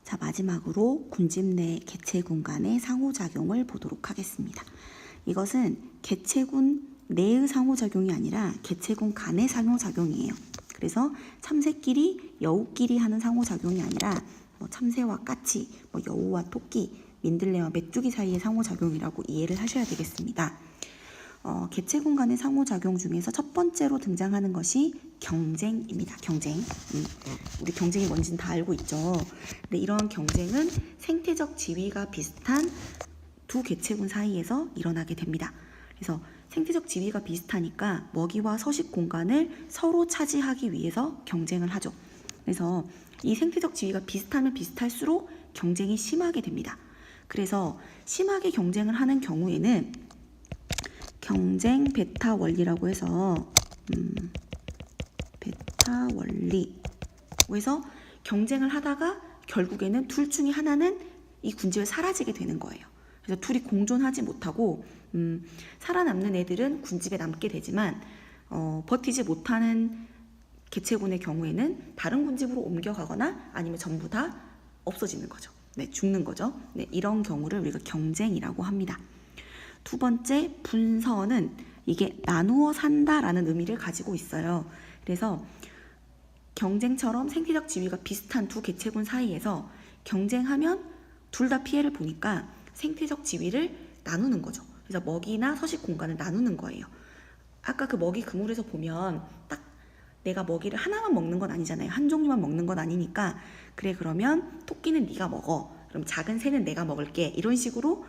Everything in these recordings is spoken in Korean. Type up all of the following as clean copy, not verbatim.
자, 마지막으로 군집 내 개체군 간의 상호작용을 보도록 하겠습니다. 이것은 개체군 내의 상호작용이 아니라 개체군 간의 상호작용이에요. 그래서 참새끼리, 여우끼리 하는 상호작용이 아니라 참새와 까치, 여우와 토끼, 민들레와 메뚜기 사이의 상호작용이라고 이해를 하셔야 되겠습니다. 개체군 간의 상호작용 중에서 첫 번째로 등장하는 것이 경쟁입니다. 경쟁. 우리 경쟁이 뭔지는 다 알고 있죠. 근데 이런 경쟁은 생태적 지위가 비슷한 두 개체군 사이에서 일어나게 됩니다. 그래서 생태적 지위가 비슷하니까 먹이와 서식 공간을 서로 차지하기 위해서 경쟁을 하죠. 그래서 이 생태적 지위가 비슷하면 비슷할수록 경쟁이 심하게 됩니다. 그래서 심하게 경쟁을 하는 경우에는 경쟁 베타 원리라고 해서 베타 원리라고 해서 경쟁을 하다가 결국에는 둘 중에 하나는 이 군집에 사라지게 되는 거예요. 그래서 둘이 공존하지 못하고 살아남는 애들은 군집에 남게 되지만 버티지 못하는 개체군의 경우에는 다른 군집으로 옮겨가거나 아니면 전부 다 없어지는 거죠. 네, 죽는 거죠. 네, 이런 경우를 우리가 경쟁이라고 합니다. 두 번째, 분서는 이게 나누어 산다라는 의미를 가지고 있어요. 그래서 경쟁처럼 생태적 지위가 비슷한 두 개체군 사이에서 경쟁하면 둘 다 피해를 보니까 생태적 지위를 나누는 거죠. 그래서 먹이나 서식 공간을 나누는 거예요. 아까 그 먹이 그물에서 보면 딱 내가 먹이를 하나만 먹는 건 아니잖아요. 한 종류만 먹는 건 아니니까 그래 그러면 토끼는 네가 먹어. 그럼 작은 새는 내가 먹을게. 이런 식으로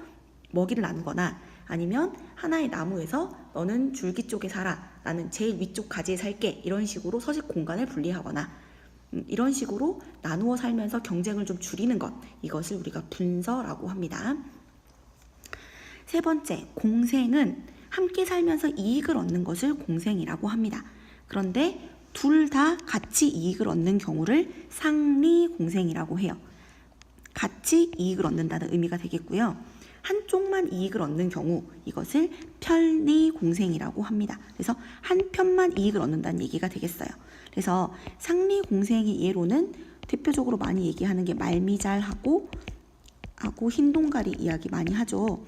먹이를 나누거나 아니면 하나의 나무에서 너는 줄기 쪽에 살아. 나는 제일 위쪽 가지에 살게. 이런 식으로 서식 공간을 분리하거나 이런 식으로 나누어 살면서 경쟁을 좀 줄이는 것. 이것을 우리가 분서라고 합니다. 세 번째, 공생은 함께 살면서 이익을 얻는 것을 공생이라고 합니다. 그런데 둘 다 같이 이익을 얻는 경우를 상리공생이라고 해요. 같이 이익을 얻는다는 의미가 되겠고요. 한쪽만 이익을 얻는 경우 이것을 편리공생이라고 합니다. 그래서 한 편만 이익을 얻는다는 얘기가 되겠어요. 그래서 상리공생의 예로는 대표적으로 많이 얘기하는 게 말미잘하고 흰동가리 이야기 많이 하죠.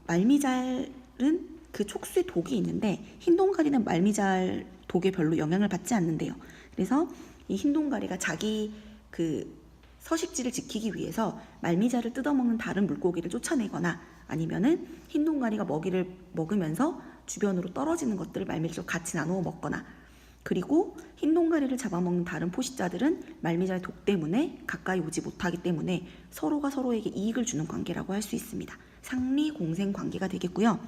말미잘은 그 촉수에 독이 있는데 흰동가리는 말미잘 독에 별로 영향을 받지 않는데요. 그래서 이 흰동가리가 자기 그 서식지를 지키기 위해서 말미잘을 뜯어먹는 다른 물고기를 쫓아내거나 아니면은 흰동가리가 먹이를 먹으면서 주변으로 떨어지는 것들을 말미잘과 같이 나누어 먹거나 그리고 흰동가리를 잡아먹는 다른 포식자들은 말미잘 독 때문에 가까이 오지 못하기 때문에 서로가 서로에게 이익을 주는 관계라고 할 수 있습니다. 상리공생 관계가 되겠고요.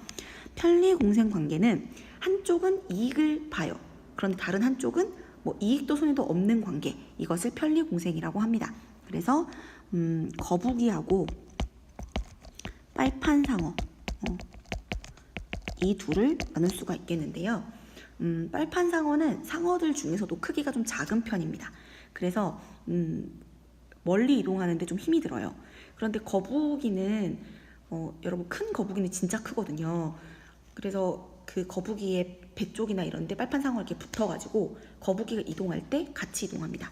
편리공생 관계는 한쪽은 이익을 봐요. 그런데 다른 한쪽은 이익도 손해도 없는 관계. 이것을 편리공생이라고 합니다. 그래서 거북이하고 빨판상어 이 둘을 나눌 수가 있겠는데요. 빨판상어는 상어들 중에서도 크기가 좀 작은 편입니다. 그래서 멀리 이동하는데 좀 힘이 들어요. 그런데 거북이는 여러분 큰 거북이는 진짜 크거든요. 그래서 그 거북이의 배 쪽이나 이런 데 빨판상어가 이렇게 붙어가지고 거북이가 이동할 때 같이 이동합니다.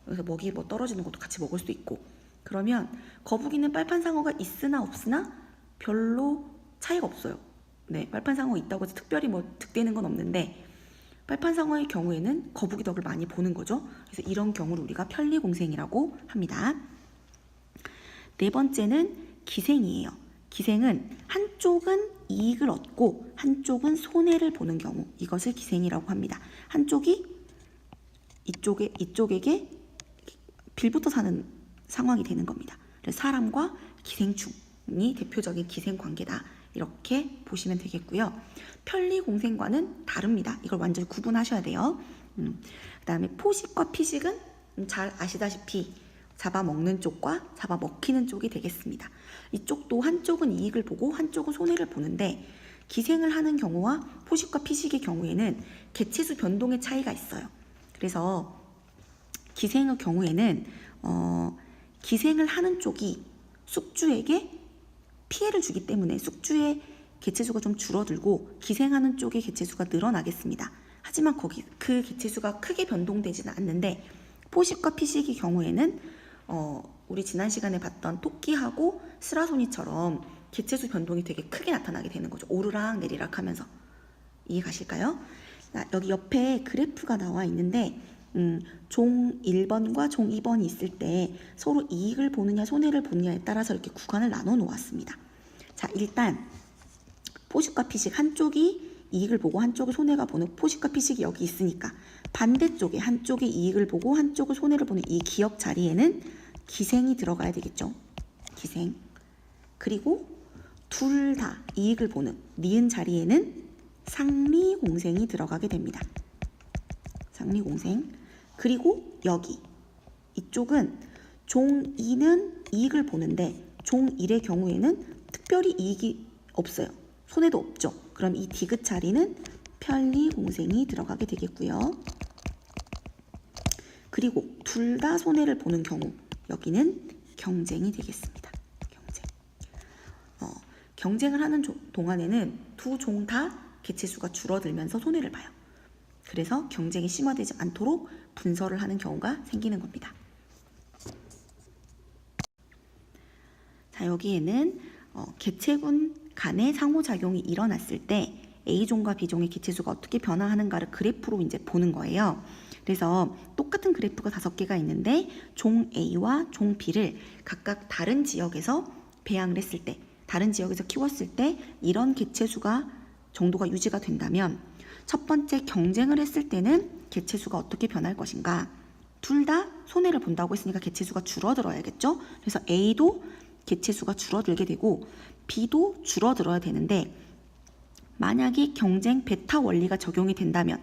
그래서 먹이 떨어지는 것도 같이 먹을 수도 있고 그러면 거북이는 빨판상어가 있으나 없으나 별로 차이가 없어요. 네, 빨판상어 있다고 해서 특별히 득되는 건 없는데 빨판상어의 경우에는 거북이 덕을 많이 보는 거죠. 그래서 이런 경우를 우리가 편리공생이라고 합니다. 네 번째는 기생이에요. 기생은 한쪽은 이익을 얻고 한쪽은 손해를 보는 경우 이것을 기생이라고 합니다. 한쪽이 이쪽에게 빌붙어 사는 상황이 되는 겁니다. 그래서 사람과 기생충이 대표적인 기생관계다. 이렇게 보시면 되겠고요. 편리공생과는 다릅니다. 이걸 완전히 구분하셔야 돼요. 그 다음에 포식과 피식은 잘 아시다시피 잡아먹는 쪽과 잡아먹히는 쪽이 되겠습니다. 이쪽도 한쪽은 이익을 보고 한쪽은 손해를 보는데 기생을 하는 경우와 포식과 피식의 경우에는 개체수 변동의 차이가 있어요. 그래서 기생의 경우에는 기생을 하는 쪽이 숙주에게 피해를 주기 때문에 숙주의 개체수가 좀 줄어들고 기생하는 쪽의 개체수가 늘어나겠습니다. 하지만 그 개체수가 크게 변동되지는 않는데 포식과 피식의 경우에는 우리 지난 시간에 봤던 토끼하고 스라소니처럼 개체수 변동이 되게 크게 나타나게 되는 거죠. 오르락 내리락 하면서. 이해 가실까요? 여기 옆에 그래프가 나와 있는데 종 1번과 종 2번이 있을 때 서로 이익을 보느냐 손해를 보느냐에 따라서 이렇게 구간을 나눠 놓았습니다. 자, 일단 포식과 피식 한쪽이 이익을 보고 한쪽을 손해가 보는 포식과 피식이 여기 있으니까 반대쪽에 한쪽이 이익을 보고 한쪽을 손해를 보는 이 기역 자리에는 기생이 들어가야 되겠죠. 기생. 그리고 둘 다 이익을 보는 니은 자리에는 상리공생이 들어가게 됩니다. 상리공생. 그리고 여기 이쪽은 종 2는 이익을 보는데 종 1의 경우에는 특별히 이익이 없어요. 손해도 없죠. 그럼 이 디귿 자리는 편리공생이 들어가게 되겠고요. 그리고 둘 다 손해를 보는 경우 여기는 경쟁이 되겠습니다. 경쟁. 경쟁을 하는 동안에는 두 종 다 개체수가 줄어들면서 손해를 봐요. 그래서 경쟁이 심화되지 않도록 분설을 하는 경우가 생기는 겁니다. 자, 여기에는 개체군 간의 상호작용이 일어났을 때 A종과 B종의 개체수가 어떻게 변화하는가를 그래프로 이제 보는 거예요. 그래서 똑같은 그래프가 5개가 있는데 종 A와 종 B를 각각 다른 지역에서 배양을 했을 때, 다른 지역에서 키웠을 때 이런 개체수가 정도가 유지가 된다면 첫 번째 경쟁을 했을 때는 개체수가 어떻게 변할 것인가. 둘 다 손해를 본다고 했으니까 개체수가 줄어들어야겠죠. 그래서 A도 개체수가 줄어들게 되고 B도 줄어들어야 되는데 만약에 경쟁 베타 원리가 적용이 된다면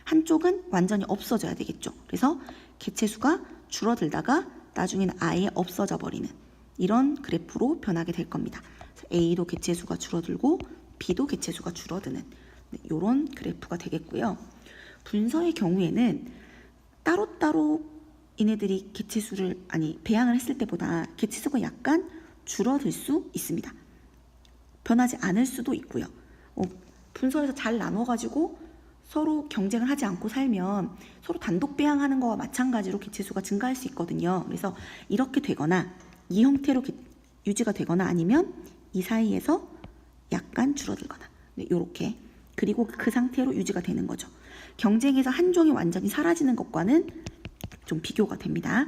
한쪽은 완전히 없어져야 되겠죠. 그래서 개체수가 줄어들다가 나중에는 아예 없어져 버리는 이런 그래프로 변하게 될 겁니다. A도 개체수가 줄어들고 B도 개체수가 줄어드는 이런 그래프가 되겠고요. 분서의 경우에는 따로따로 얘네들이 개체수를 배양을 했을 때보다 개체수가 약간 줄어들 수 있습니다. 변하지 않을 수도 있고요. 분서에서 잘 나눠가지고 서로 경쟁을 하지 않고 살면 서로 단독 배양하는 거와 마찬가지로 개체수가 증가할 수 있거든요. 그래서 이렇게 되거나 이 형태로 유지가 되거나 아니면 이 사이에서 약간 줄어들거나 이렇게 그리고 그 상태로 유지가 되는 거죠. 경쟁에서 한 종이 완전히 사라지는 것과는 좀 비교가 됩니다.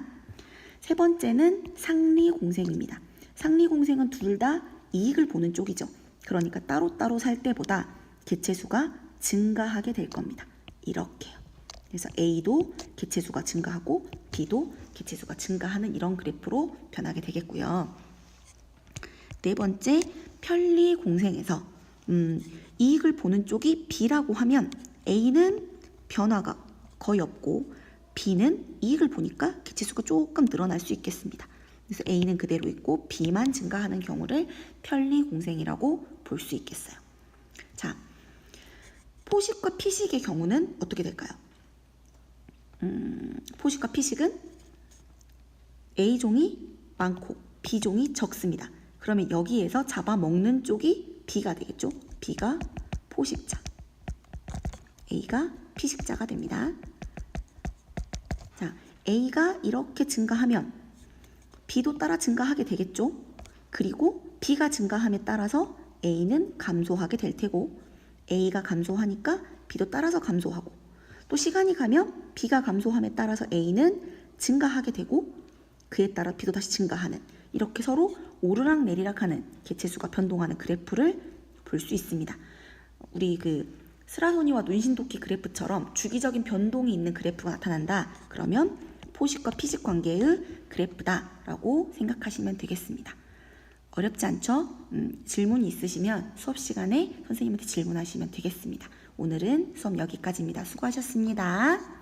세 번째는 상리공생입니다. 상리공생은 둘 다 이익을 보는 쪽이죠. 그러니까 따로따로 살 때보다 개체수가 증가하게 될 겁니다. 이렇게요. 그래서 A도 개체수가 증가하고 B도 개체수가 증가하는 이런 그래프로 변하게 되겠고요. 네 번째, 편리공생에서 이익을 보는 쪽이 B라고 하면 A는 변화가 거의 없고 B는 이익을 보니까 개체수가 조금 늘어날 수 있겠습니다. 그래서 A는 그대로 있고 B만 증가하는 경우를 편리공생이라고 볼 수 있겠어요. 자, 포식과 피식의 경우는 어떻게 될까요? 포식과 피식은 A종이 많고 B종이 적습니다. 그러면 여기에서 잡아먹는 쪽이 B가 되겠죠? B가 포식자, A가 피식자가 됩니다. 자, A가 이렇게 증가하면 B도 따라 증가하게 되겠죠? 그리고 B가 증가함에 따라서 A는 감소하게 될 테고 A가 감소하니까 B도 따라서 감소하고 또 시간이 가면 B가 감소함에 따라서 A는 증가하게 되고 그에 따라 B도 다시 증가하는 이렇게 서로 오르락 내리락 하는 개체수가 변동하는 그래프를 볼 수 있습니다. 우리 스라소니와 눈신토끼 그래프처럼 주기적인 변동이 있는 그래프가 나타난다. 그러면 포식과 피식 관계의 그래프다라고 생각하시면 되겠습니다. 어렵지 않죠? 질문이 있으시면 수업 시간에 선생님한테 질문하시면 되겠습니다. 오늘은 수업 여기까지입니다. 수고하셨습니다.